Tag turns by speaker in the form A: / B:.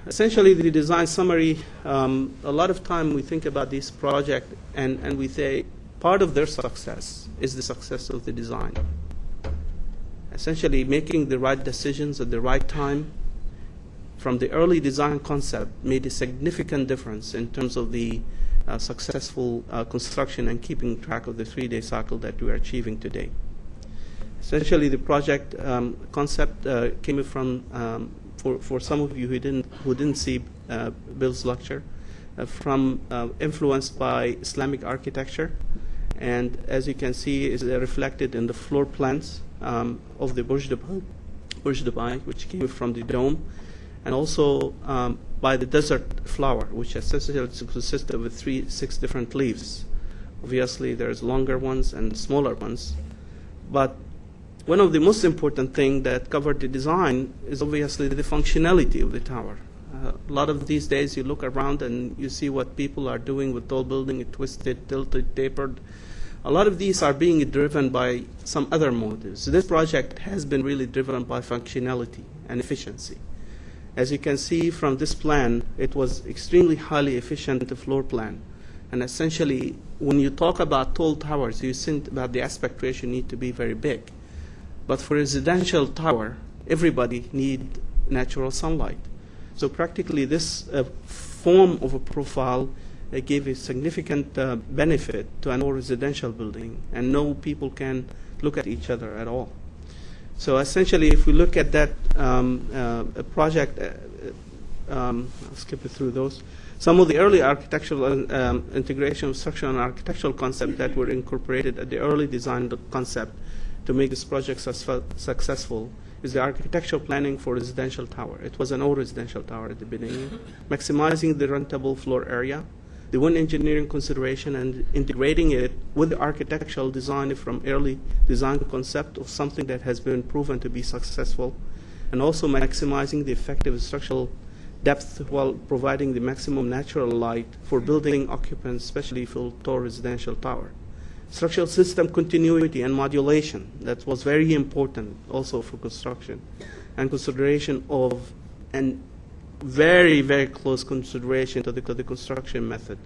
A: Essentially, the design summary, a lot of time we think about this project and we say part of their success is the success of the design. Essentially, making the right decisions at the right time from the early design concept made a significant difference in terms of the successful construction and keeping track of the 3-day cycle that we are achieving today. Essentially, the project concept came from, for some of you who didn't see Bill's lecture, from influenced by Islamic architecture, and as you can see, is reflected in the floor plans of the Burj Dubai, which came from the dome, and also by the desert flower, which essentially consists of 6 different leaves. Obviously, there's longer ones and smaller ones, but one of the most important things that covered the design is obviously the functionality of the tower. A lot of these days you look around and you see what people are doing with tall building, twisted, tilted, tapered. A lot of these are being driven by some other motives. This project has been really driven by functionality and efficiency. As you can see from this plan, it was extremely highly efficient floor plan. And essentially, when you talk about tall towers, you think about the aspect ratio need to be very big. But for a residential tower, everybody needs natural sunlight. So practically this form of a profile gave a significant benefit to an old residential building, and no people can look at each other at all. So essentially, if we look at that project, I'll skip it through those. Some of the early architectural integration of structural and architectural concepts that were incorporated at the early design concept to make this project successful is the architectural planning for residential tower. It was an old residential tower at the beginning, maximizing the rentable floor area, the wind engineering consideration, and integrating it with the architectural design from early design concept of something that has been proven to be successful, and also maximizing the effective structural depth while providing the maximum natural light for building occupants, especially for tall residential tower. Structural system continuity and modulation, that was very important also for construction, and consideration of, and very, very close consideration to the construction method,